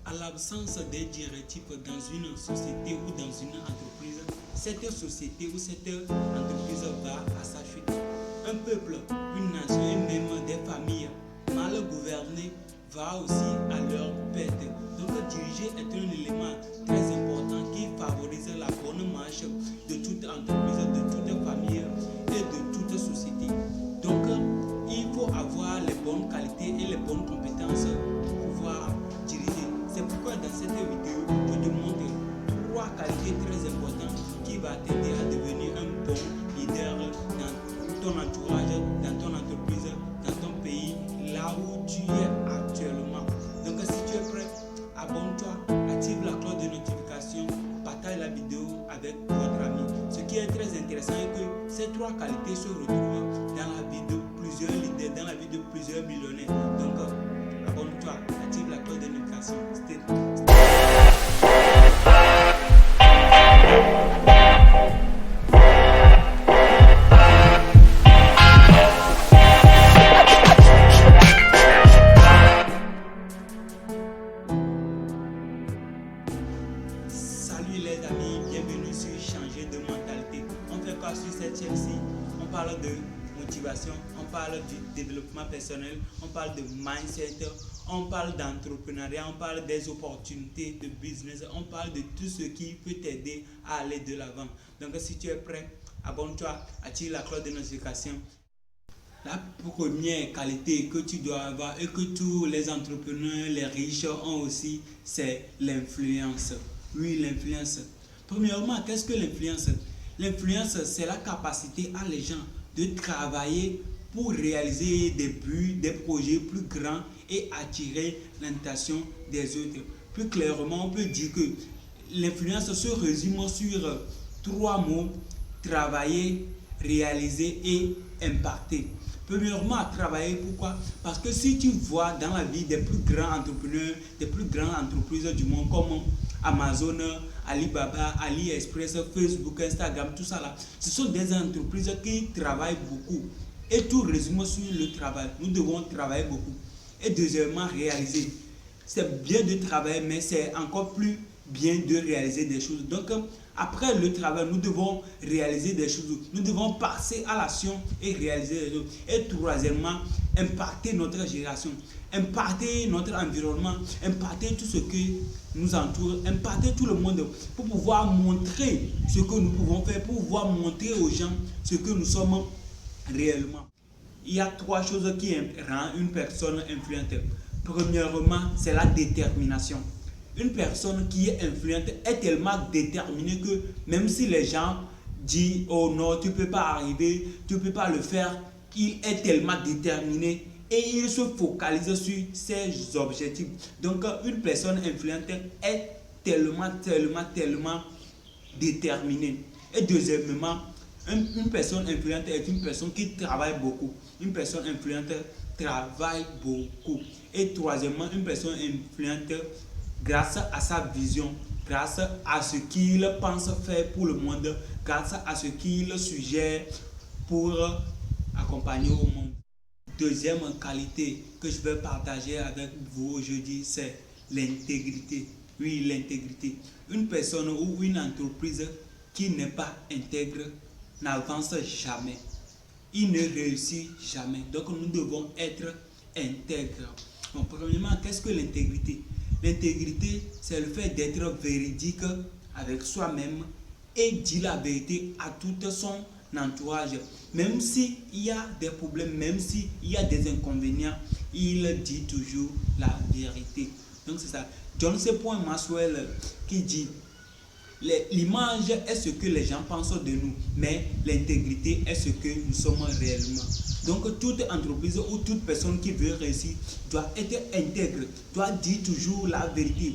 À l'absence des directives dans une société ou dans une entreprise, cette société ou cette entreprise va à sa chute. Un peuple, une nation et même des familles mal gouvernées va aussi à leur perte. Donc diriger est un élément très important qui favorise la bonne marche de toute entreprise, de toute famille et de toute société. Donc il faut avoir les bonnes qualités et les bonnes compétences pour pouvoir diriger. C'est pourquoi dans cette vidéo, je te montre 3 qualités très importantes qui vont t'aider à devenir un bon leader dans ton entourage, dans ton entreprise, dans ton pays, là où tu es actuellement. Donc si tu es prêt, abonne-toi, active la cloche de notification, partage la vidéo avec votre ami. Ce qui est très intéressant est que ces 3 qualités se retrouvent dans la vie de plusieurs leaders, dans la vie de plusieurs millionnaires. Donc abonne-toi, active la cloche de notification. Salut les amis, bienvenue sur Changer de mentalité. On fait quoi sur cette chaîne-ci? On parle de motivation, on parle du développement personnel, on parle de mindset, on parle d'entrepreneuriat, on parle des opportunités de business, on parle de tout ce qui peut t'aider à aller de l'avant. Donc si tu es prêt, abonne-toi, active la cloche de notification. La première qualité que tu dois avoir et que tous les entrepreneurs, les riches ont aussi, c'est l'influence. Oui, l'influence. Premièrement, qu'est-ce que l'influence? L'influence, c'est la capacité à les gens de travailler pour réaliser des buts, des projets plus grands et attirer l'attention des autres. Plus clairement, on peut dire que l'influence se résume sur 3 mots: travailler, réaliser et impacter. Premièrement, travailler, pourquoi? Parce que si tu vois dans la vie des plus grands entrepreneurs, des plus grandes entreprises du monde comme Amazon, Alibaba, AliExpress, Facebook, Instagram, tout ça là, ce sont des entreprises qui travaillent beaucoup. Et tout résume sur le travail. Nous devons travailler beaucoup. Et deuxièmement, réaliser. C'est bien de travailler, mais c'est encore plus bien de réaliser des choses. Donc, après le travail, nous devons réaliser des choses. Nous devons passer à l'action et réaliser des choses. Et troisièmement, impacter notre génération, impacter notre environnement, impacter tout ce qui nous entoure, impacter tout le monde pour pouvoir montrer ce que nous pouvons faire, pour pouvoir montrer aux gens ce que nous sommes réellement. Il y a 3 choses qui rendent une personne influente. Premièrement, c'est la détermination. Une personne qui est influente est tellement déterminée que même si les gens disent « Oh non, tu ne peux pas arriver, tu ne peux pas le faire », il est tellement déterminé et il se focalise sur ses objectifs. Donc une personne influente est tellement déterminée. Et deuxièmement, une personne influente est une personne qui travaille beaucoup. Une personne influente travaille beaucoup. Et troisièmement, une personne influente, grâce à sa vision, grâce à ce qu'il pense faire pour le monde, grâce à ce qu'il suggère pour accompagner au monde. Deuxième qualité que je vais partager avec vous aujourd'hui, c'est l'intégrité. Oui, l'intégrité. Une personne ou une entreprise qui n'est pas intègre n'avance jamais. Il ne réussit jamais. Donc nous devons être intègres. Bon, premièrement, qu'est-ce que l'intégrité? L'intégrité, c'est le fait d'être véridique avec soi-même et dire la vérité à tout son entourage. Même s'il y a des problèmes, même s'il y a des inconvénients, il dit toujours la vérité. Donc c'est ça. John C. Maxwell qui dit: l'image est ce que les gens pensent de nous, mais l'intégrité est ce que nous sommes réellement. Donc toute entreprise ou toute personne qui veut réussir doit être intègre, doit dire toujours la vérité,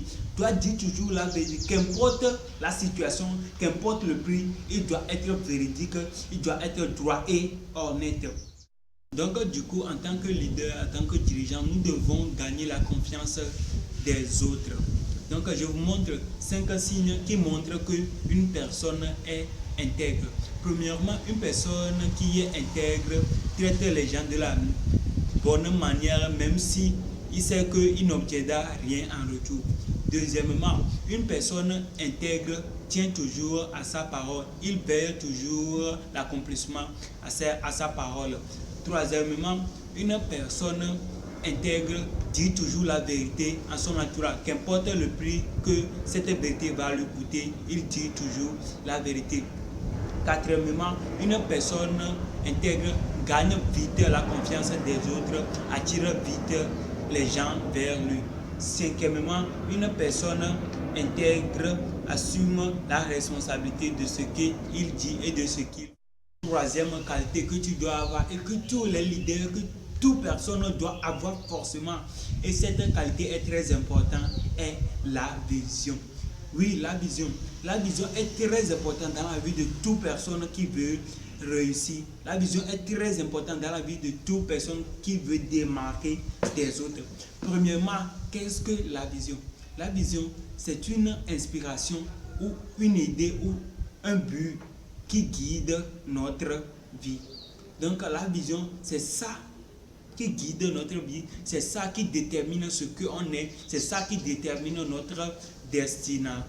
qu'importe la situation, qu'importe le prix, il doit être véridique, il doit être droit et honnête. Donc du coup, en tant que leader, en tant que dirigeant, nous devons gagner la confiance des autres. Donc je vous montre 5 signes qui montrent qu'une personne est intègre. Premièrement, une personne qui est intègre traite les gens de la bonne manière, même si il sait qu'il n'obtiendra rien en retour. Deuxièmement, une personne intègre tient toujours à sa parole. Il veille toujours l'accomplissement à sa parole. Troisièmement, une personne intègre dit toujours la vérité en son entourage. Qu'importe le prix que cette vérité va lui coûter, il dit toujours la vérité. Quatrièmement, une personne intègre gagne vite la confiance des autres, attire vite les gens vers lui. Cinquièmement, une personne intègre assume la responsabilité de ce qu'il dit et de ce qu'il fait. Troisième qualité que tu dois avoir et que tous les leaders, que toute personne doit avoir forcément, et cette qualité est très importante, est la vision. Oui, la vision. La vision est très importante dans la vie de toute personne qui veut réussir. La vision est très importante dans la vie de toute personne qui veut démarquer des autres. Premièrement, qu'est-ce que la vision? La vision, c'est une inspiration ou une idée ou un but qui guide notre vie. Donc la vision, c'est ça qui guide notre vie, c'est ça qui détermine ce qu'on est, c'est ça qui détermine notre destination.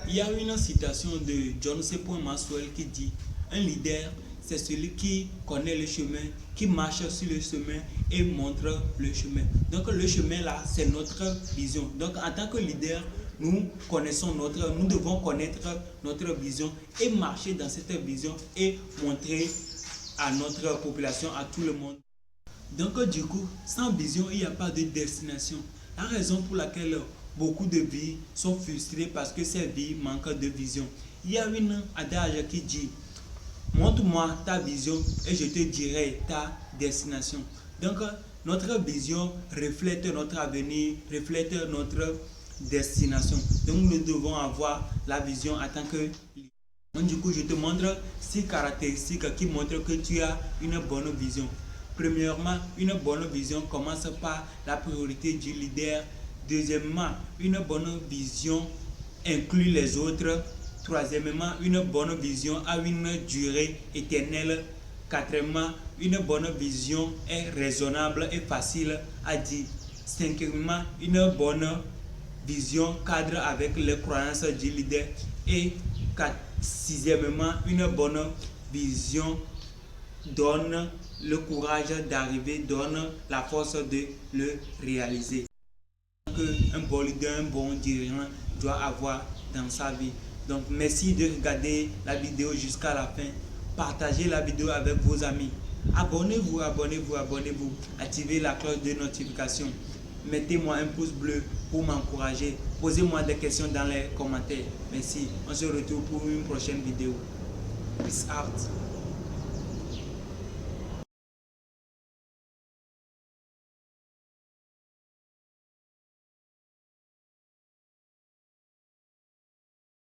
Il y a une citation de John C. Maxwell qui dit: un leader, c'est celui qui connaît le chemin, qui marche sur le chemin et montre le chemin. Donc le chemin là, c'est notre vision. Donc en tant que leader, nous devons connaître notre vision et marcher dans cette vision et montrer à notre population, à tout le monde. Donc du coup, sans vision, il n'y a pas de destination. La raison pour laquelle beaucoup de vies sont frustrées parce que ces vies manquent de vision. Il y a une adage qui dit: montre-moi ta vision et je te dirai ta destination. Donc notre vision reflète notre avenir, reflète notre destination. Donc nous devons avoir la vision en tant que... Donc du coup, je te montre 6 caractéristiques qui montrent que tu as une bonne vision. Premièrement, une bonne vision commence par la priorité du leader. Deuxièmement, une bonne vision inclut les autres. Troisièmement, une bonne vision a une durée éternelle. Quatrièmement, une bonne vision est raisonnable et facile à dire. Cinquièmement, une bonne vision cadre avec les croyances du leader. Et sixièmement, une bonne vision donne le courage d'arriver, donne la force de le réaliser. Un bon leader, un bon dirigeant doit avoir dans sa vie. Donc merci de regarder la vidéo jusqu'à la fin. Partagez la vidéo avec vos amis. Abonnez-vous, abonnez-vous, abonnez-vous. Activez la cloche de notification. Mettez-moi un pouce bleu pour m'encourager. Posez-moi des questions dans les commentaires. Merci. On se retrouve pour une prochaine vidéo. Peace out.